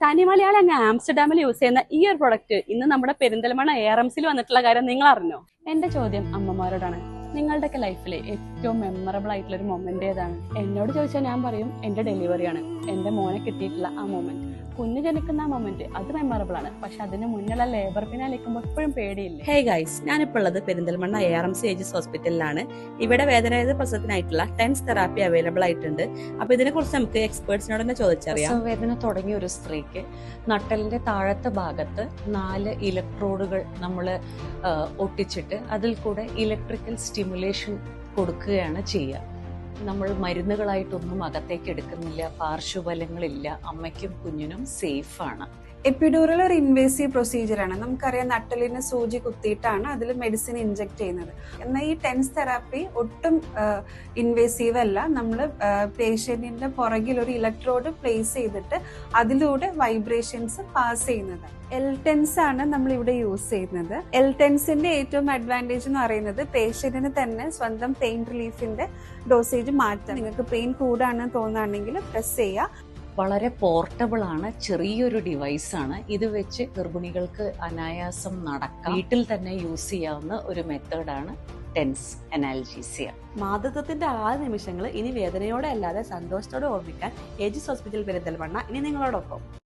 തനി മലയാളം അങ്ങ് ആംസ്റ്റർഡാമിൽ യൂസ് ചെയ്യുന്ന ഈ ഒരു പ്രൊഡക്റ്റ് ഇന്ന് നമ്മുടെ പെരിന്തൽമണ്ണ ARMCയിൽ വന്നിട്ടുള്ള കാര്യം നിങ്ങൾ അറിഞ്ഞോ? എന്റെ ചോദ്യം അമ്മമാരോടാണ്. നിങ്ങളുടെയൊക്കെ ലൈഫിലെ ഏറ്റവും മെമ്മറബിൾ ആയിട്ടുള്ള ഒരു മൊമെന്റ് ഏതാണ്? എന്നോട് ചോദിച്ചാൽ ഞാൻ പറയും എന്റെ ഡെലിവറിയാണ്. എന്റെ മോനെ കിട്ടിയിട്ടുള്ള ആ മൊമെന്റ്, കുഞ്ഞ് ജനിക്കുന്ന ആ മൊമെന്റ്, അത് മെമ്മറബിൾ ആണ്. പക്ഷെ അതിന് മുന്നിലുള്ള ലേബർ പിന്നാലേക്കുമ്പോൾ എപ്പോഴും പേടിയില്ലേ? ഹേ ഗൈസ്, ഞാനിപ്പോൾ ഉള്ളത് പെരിന്തൽമണ്ണ ARMC ഏജസ് ഹോസ്പിറ്റലിലാണ്. ഇവിടെ വേദനരഹിത പ്രസവത്തിനായിട്ടുള്ള ടെൻസ് തെറാപ്പി അവൈലബിൾ ആയിട്ടുണ്ട്. അപ്പൊ ഇതിനെ കുറിച്ച് നമുക്ക് എക്സ്പേർട്സിനോട് തന്നെ ചോദിച്ചറിയാം. വേദന തുടങ്ങിയ ഒരു സ്ത്രീക്ക് നട്ടലിന്റെ താഴത്തെ ഭാഗത്ത് 4 ഇലക്ട്രോഡുകൾ നമ്മൾ ഒട്ടിച്ചിട്ട് അതിൽ കൂടെ ഇലക്ട്രിക്കൽ സ്റ്റിമുലേഷൻ കൊടുക്കുകയാണ് ചെയ്യുക. നമ്മൾ മരുന്നുകളായിട്ടൊന്നും അകത്തേക്ക് എടുക്കുന്നില്ല, പാർശ്വഫലങ്ങളില്ല, അമ്മയ്ക്കും കുഞ്ഞിനും സേഫ് ആണ്. എപ്പിഡ്യൂറൽ ഒരു ഇൻവേസീവ് പ്രൊസീജിയറാണ്. നമുക്കറിയാം, നട്ടലിന് സൂചി കുത്തിയിട്ടാണ് അതിൽ മെഡിസിൻ ഇൻജെക്ട് ചെയ്യുന്നത്. എന്നാൽ ഈ ടെൻസ് തെറാപ്പി ഒട്ടും ഇൻവേസീവ് അല്ല. നമ്മൾ പേഷ്യന്റിന്റെ പുറകിൽ ഒരു ഇലക്ട്രോഡ് പ്ലേസ് ചെയ്തിട്ട് അതിലൂടെ വൈബ്രേഷൻസ് പാസ് ചെയ്യുന്നത്. L-TENS ആണ് നമ്മൾ ഇവിടെ യൂസ് ചെയ്യുന്നത്. L-TENSന്റെ ഏറ്റവും അഡ്വാൻറ്റേജ് എന്ന് പറയുന്നത് പേഷ്യന്റിന് തന്നെ സ്വന്തം പെയിൻ റിലീഫിന്റെ ഡോസേജ് മാറ്റാം. നിങ്ങൾക്ക് പെയിൻ കൂടാണെന്ന് തോന്നുകയാണെങ്കിൽ പ്രസ് ചെയ്യുക. വളരെ പോർട്ടബിൾ ആണ്, ചെറിയൊരു ഡിവൈസാണ്. ഇത് വെച്ച് ഗർഭിണികൾക്ക് അനായാസം നടക്കാം. വീട്ടിൽ തന്നെ യൂസ് ചെയ്യാവുന്ന ഒരു മെത്തേഡാണ് ടെൻസ് അനാൽജീസിയ. മാതൃത്വത്തിന്റെ ആ നിമിഷങ്ങൾ ഇനി വേദനയോടെ അല്ലാതെ സന്തോഷത്തോടെ ഓർമ്മിക്കാൻ ഏജസ് ഹോസ്പിറ്റൽ പെരിന്തൽമണ്ണ ഇനി നിങ്ങളോടൊപ്പം.